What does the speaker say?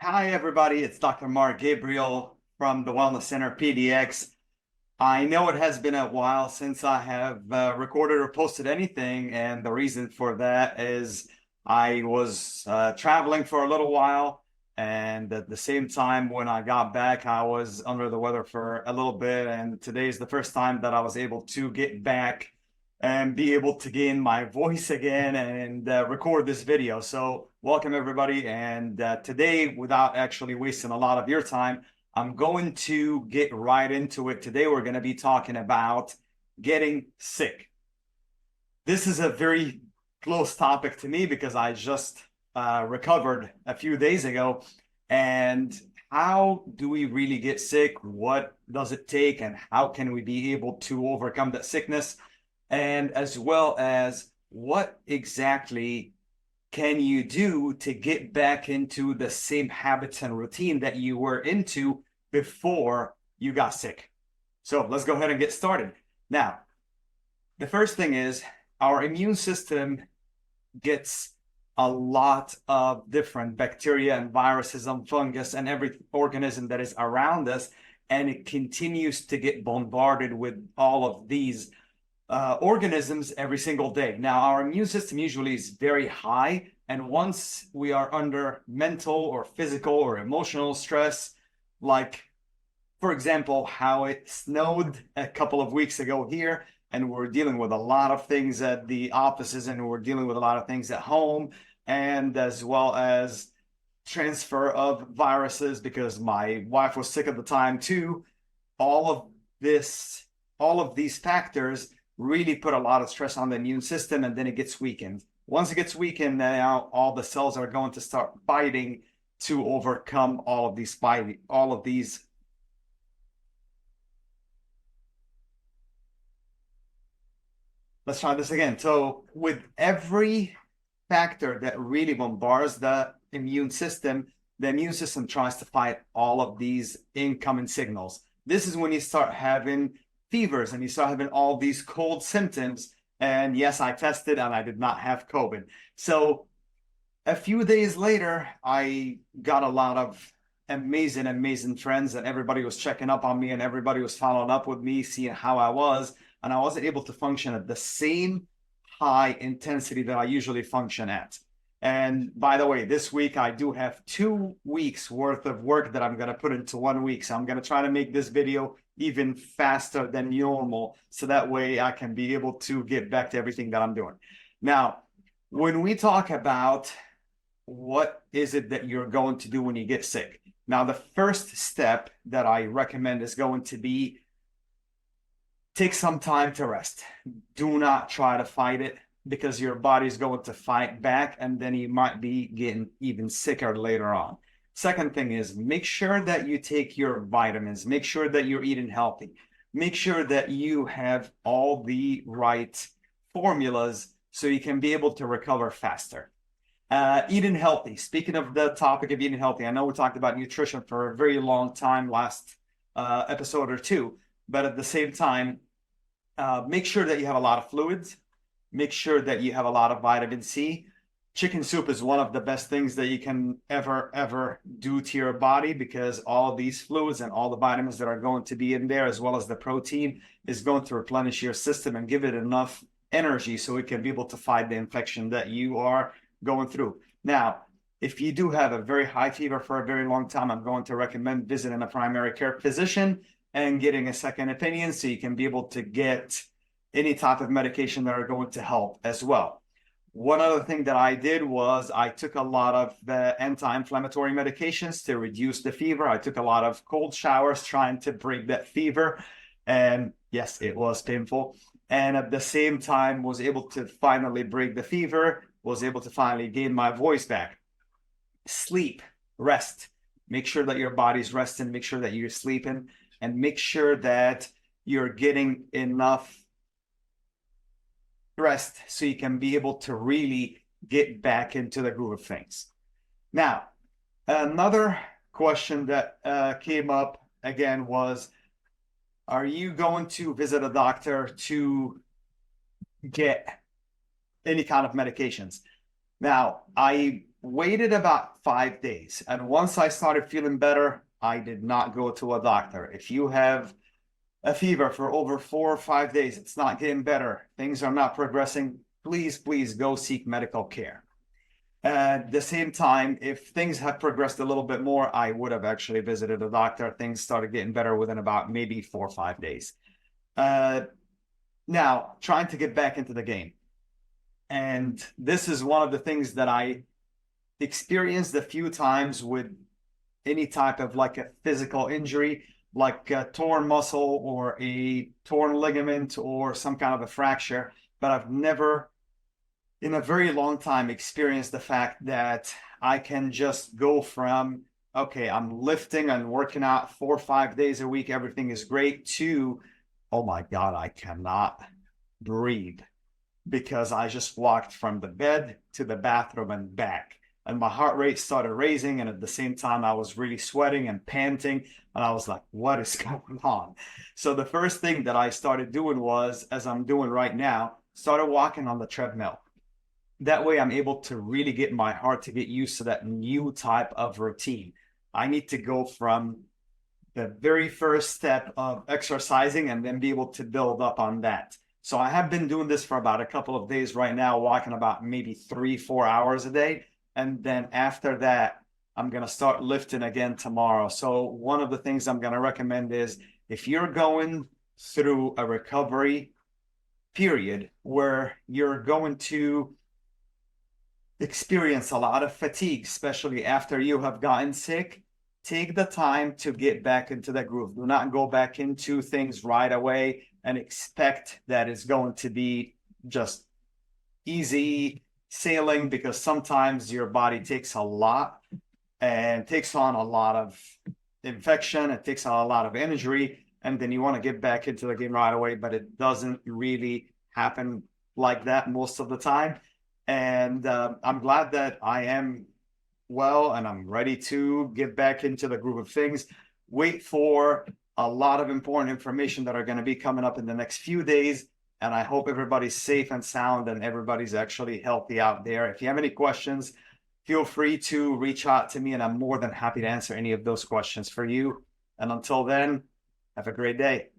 Hi, everybody. It's Dr. Mark Gabriel from the Wellness Center PDX. I know it has been a while since I have recorded or posted anything, and the reason for that is I was traveling for a little while, and at the same time, when I got back, I was under the weather for a little bit, and today is the first time that I was able to get back and be able to gain my voice again and record this video. So welcome everybody. And today, without actually wasting a lot of your time, I'm going to get right into it. Today, we're going to be talking about getting sick. This is a very close topic to me because I just recovered a few days ago. And how do we really get sick? What does it take? And how can we be able to overcome that sickness? And as well as what exactly can you do to get back into the same habits and routine that you were into before you got sick? So let's go ahead and get started. Now, the first thing is our immune system gets a lot of different bacteria and viruses and fungus and every organism that is around us, and it continues to get bombarded with all of these organisms every single day. Now, our immune system usually is very high, and once we are under mental or physical or emotional stress, like, for example, how it snowed a couple of weeks ago here, and we're dealing with a lot of things at the offices, and we're dealing with a lot of things at home, and as well as transfer of viruses because my wife was sick at the time too. All of this, all of these factors really put a lot of stress on the immune system, and then it gets weakened. Once it gets weakened, now all the cells are going to start fighting to overcome all of these Let's try this again. So with every factor that really bombards the immune system tries to fight all of these incoming signals. This is when you start having fevers and you start having all these cold symptoms. And yes, I tested and I did not have COVID. So a few days later, I got a lot of amazing friends, and everybody was checking up on me and everybody was following up with me, seeing how I was. And I wasn't able to function at the same high intensity that I usually function at. And by the way, this week I do have 2 weeks worth of work that I'm going to put into 1 week. So I'm going to try to make this video even faster than normal, so that way I can be able to get back to everything that I'm doing. Now, when we talk about what is it that you're going to do when you get sick? Now, the first step that I recommend is going to be take some time to rest. Do not try to fight it because your body's going to fight back, and then you might be getting even sicker later on. Second thing is make sure that you take your vitamins. Make sure that you're eating healthy. Make sure that you have all the right formulas so you can be able to recover faster. Eating healthy. Speaking of the topic of eating healthy, I know we talked about nutrition for a very long time last episode or two, but at the same time, make sure that you have a lot of fluids. Make sure that you have a lot of vitamin C. Chicken soup is one of the best things that you can ever do to your body, because all of these fluids and all the vitamins that are going to be in there, as well as the protein, is going to replenish your system and give it enough energy so it can be able to fight the infection that you are going through. Now, if you do have a very high fever for a very long time, I'm going to recommend visiting a primary care physician and getting a second opinion so you can be able to get any type of medication that are going to help as well. One other thing that I did was I took a lot of anti-inflammatory medications to reduce the fever. I took a lot of cold showers trying to break that fever. And yes, it was painful. And at the same time, was able to finally break the fever, was able to finally gain my voice back. Sleep, rest. Make sure that your body's resting. Make sure that you're sleeping. And make sure that you're getting enough rest so you can be able to really get back into the groove of things. Now, another question that came up again was, are you going to visit a doctor to get any kind of medications? Now, I waited about 5 days. And once I started feeling better, I did not go to a doctor. If you have a fever for over 4 or 5 days, it's not getting better, things are not progressing, please go seek medical care. At the same time, if things had progressed a little bit more, I would have actually visited a doctor. Things started getting better within about maybe 4 or 5 days. Uh, Now, trying to get back into the game. And this is one of the things that I experienced a few times with any type of like a physical injury, like a torn muscle or a torn ligament or some kind of a fracture. But I've never, in a very long time, experienced the fact that I can just go from, okay, I'm lifting and working out 4 or 5 days a week, everything is great, to, oh my God, I cannot breathe because I just walked from the bed to the bathroom and back. And my heart rate started raising. And at the same time, I was really sweating and panting. And I was like, what is going on? So the first thing that I started doing was, as I'm doing right now, started walking on the treadmill. That way I'm able to really get my heart to get used to that new type of routine. I need to go from the very first step of exercising and then be able to build up on that. So I have been doing this for about a couple of days right now, walking about maybe 3 or 4 hours a day. And then after that, I'm going to start lifting again tomorrow. So one of the things I'm going to recommend is, if you're going through a recovery period where you're going to experience a lot of fatigue, especially after you have gotten sick, take the time to get back into the groove. Do not go back into things right away and expect that it's going to be just easy sailing, because sometimes your body takes a lot and takes on a lot of infection, it takes on a lot of injury, and then you want to get back into the game right away, but it doesn't really happen like that most of the time. And I'm glad that I am well and I'm ready to get back into the groove of things. Wait for a lot of important information that are going to be coming up in the next few days. And I hope everybody's safe and sound and everybody's actually healthy out there. If you have any questions, feel free to reach out to me, and I'm more than happy to answer any of those questions for you. And until then, have a great day.